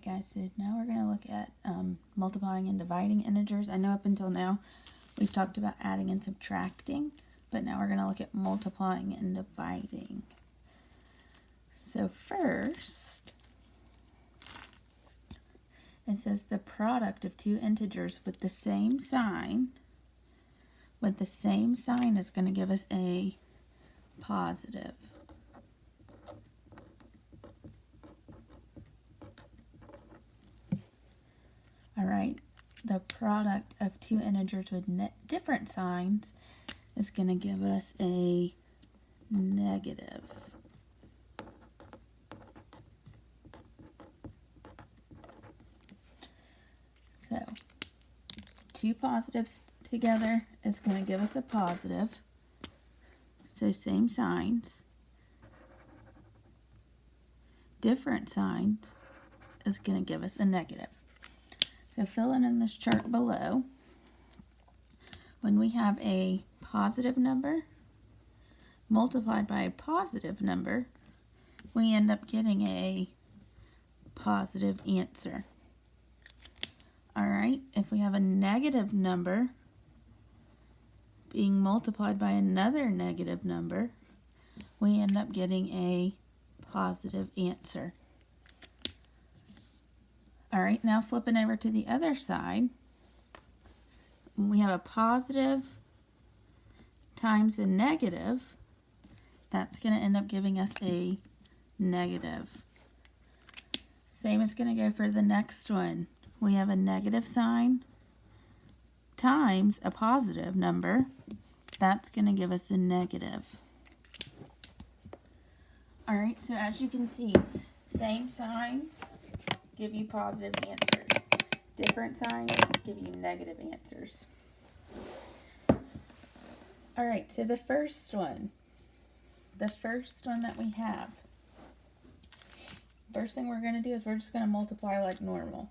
Alright guys, so now we're going to look at multiplying and dividing integers. I know up until now we've talked about adding and subtracting, but now we're going to look at multiplying and dividing. So first, it says the product of two integers with the same sign is going to give us a positive. Alright, the product of two integers with different signs is going to give us a negative. So, two positives together is going to give us a positive. So, same signs. Different signs is going to give us a negative. So filling in this chart below, when we have a positive number multiplied by a positive number, we end up getting a positive answer. Alright, if we have a negative number being multiplied by another negative number, we end up getting a positive answer. Alright, now flipping over to the other side, when we have a positive times a negative, that's going to end up giving us a negative. Same is going to go for the next one. We have a negative sign times a positive number, that's going to give us a negative. Alright, so as you can see, same signs give you positive answers. Different signs give you negative answers. Alright, so the first one that we have, first thing we're going to do is we're just going to multiply like normal.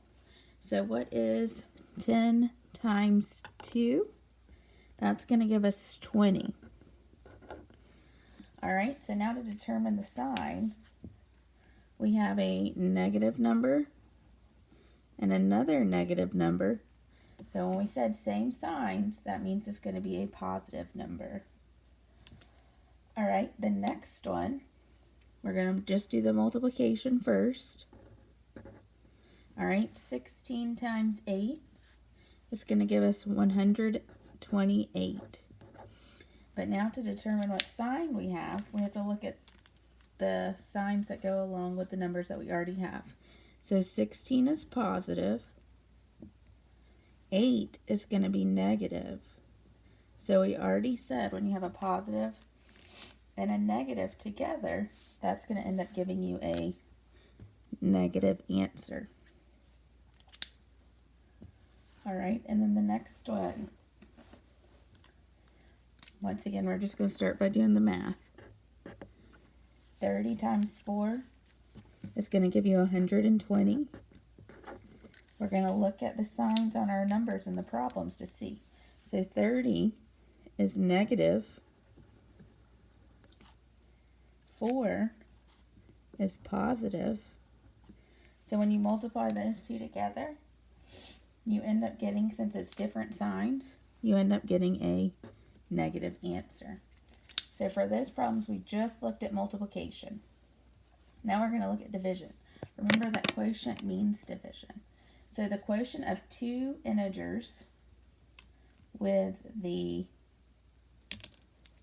So what is 10 times 2? That's going to give us 20. Alright, so now to determine the sign, we have a negative number and another negative number. So when we said same signs, that means it's going to be a positive number. Alright, the next one, we're going to just do the multiplication first. Alright, 16 times 8 is going to give us 128. But now to determine what sign we have to look at the signs that go along with the numbers that we already have. So 16 is positive, 8 is going to be negative. So we already said when you have a positive and a negative together, that's going to end up giving you a negative answer. Alright, and then the next one. Once again, we're just going to start by doing the math. 30 times 4 is going to give you 120. We're going to look at the signs on our numbers and the problems to see. So 30 is negative. 4 is positive. So when you multiply those two together, you end up getting, since it's different signs, you end up getting a negative answer. So for those problems, we just looked at multiplication. Now we're going to look at division. Remember that quotient means division. So the quotient of two integers with the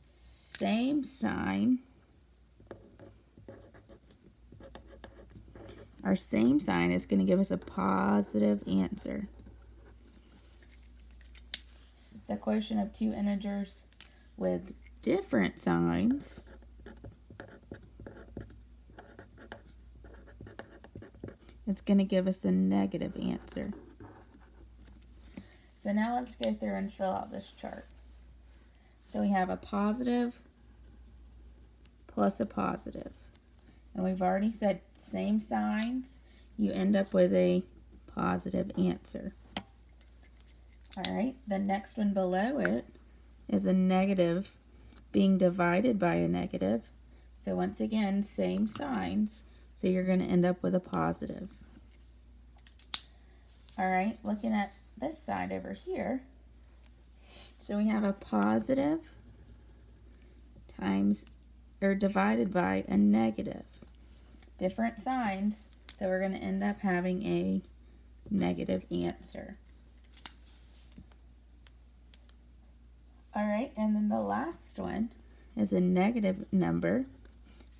same sign, our same sign is going to give us a positive answer. The quotient of two integers with different signs is going to give us a negative answer. So now let's go through and fill out this chart. So we have a positive plus a positive. And we've already said same signs, you end up with a positive answer. Alright, the next one below it is a negative being divided by a negative. So once again, same signs, so you're going to end up with a positive. All right, looking at this side over here, so we have a positive times or divided by a negative. Different signs, so we're going to end up having a negative answer. All right, and then the last one is a negative number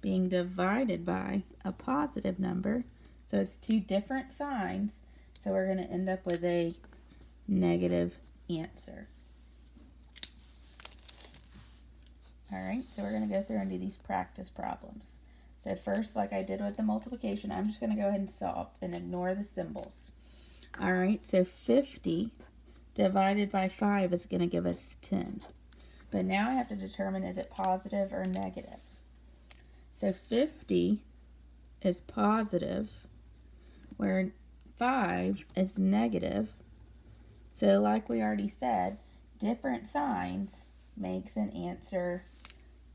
being divided by a positive number. So it's two different signs, so we're going to end up with a negative answer. All right, so we're going to go through and do these practice problems. So first, like I did with the multiplication, I'm just going to go ahead and solve and ignore the symbols. All right, so 50 divided by 5 is going to give us 10. But now I have to determine, is it positive or negative? So 50 is positive, where 5 is negative. So like we already said, different signs makes an answer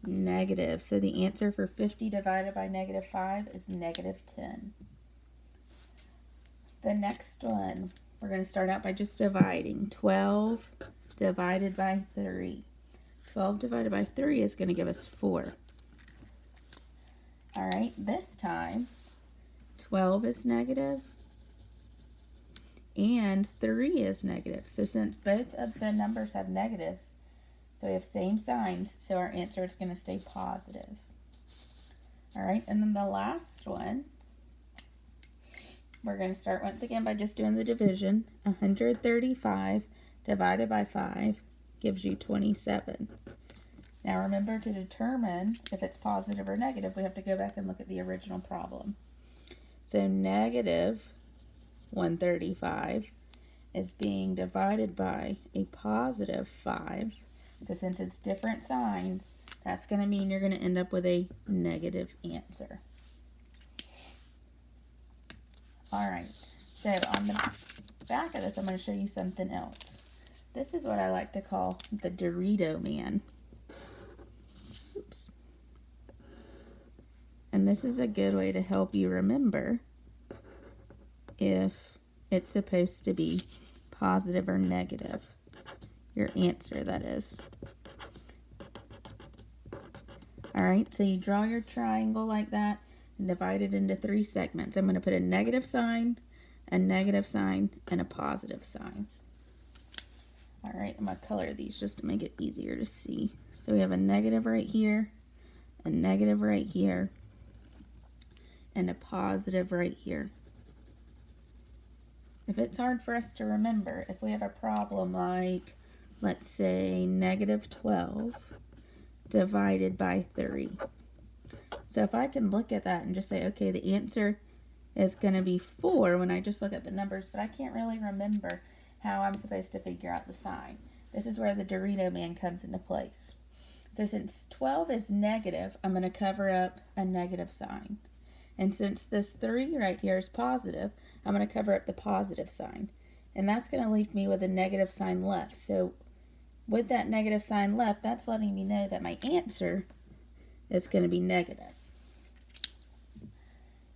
negative. So the answer for 50 divided by negative 5 is negative 10. The next one, we're going to start out by just dividing. 12 divided by 3. 12 divided by 3 is going to give us 4. All right, this time, 12 is negative and 3 is negative. So since both of the numbers have negatives, so we have same signs, so our answer is going to stay positive. All right, and then the last one, we're going to start once again by just doing the division. 135 divided by 5 gives you 27. Now remember, to determine if it's positive or negative, we have to go back and look at the original problem. So negative 135 is being divided by a positive 5. So since it's different signs, that's going to mean you're going to end up with a negative answer. All right, so on the back of this, I'm going to show you something else. This is what I like to call the Dorito Man. Oops. And this is a good way to help you remember if it's supposed to be positive or negative. Your answer, that is. All right, so you draw your triangle like that and divide it into 3 segments. I'm going to put a negative sign, and a positive sign. All right, I'm going to color these just to make it easier to see. So we have a negative right here, a negative right here, and a positive right here. If it's hard for us to remember, if we have a problem like, let's say, negative 12 divided by 3. So if I can look at that and just say, okay, the answer is going to be 4 when I just look at the numbers, but I can't really remember how I'm supposed to figure out the sign. This is where the Dorito Man comes into place. So since 12 is negative, I'm going to cover up a negative sign. And since this 3 right here is positive, I'm going to cover up the positive sign. And that's going to leave me with a negative sign left. So with that negative sign left, that's letting me know that my answer is going to be negative.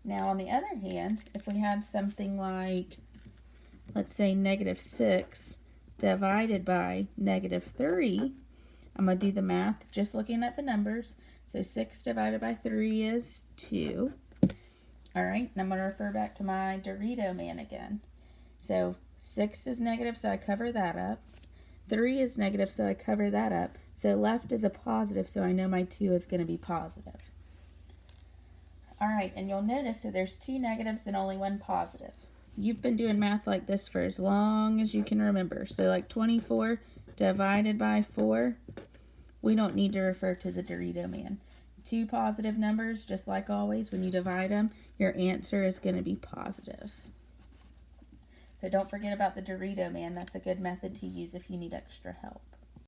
Now on the other hand, if we had something like, let's say, negative 6 divided by negative 3, I'm going to do the math just looking at the numbers. So 6 divided by 3 is 2. All right, and I'm going to refer back to my Dorito Man again. So 6 is negative, so I cover that up. 3 is negative, so I cover that up. So left is a positive, so I know my 2 is going to be positive. All right, and you'll notice that there's 2 negatives and only 1 positive. You've been doing math like this for as long as you can remember. So like 24 divided by 4, we don't need to refer to the Dorito Man. 2 positive numbers, just like always, when you divide them, your answer is going to be positive. So don't forget about the Dorito Man. That's a good method to use if you need extra help.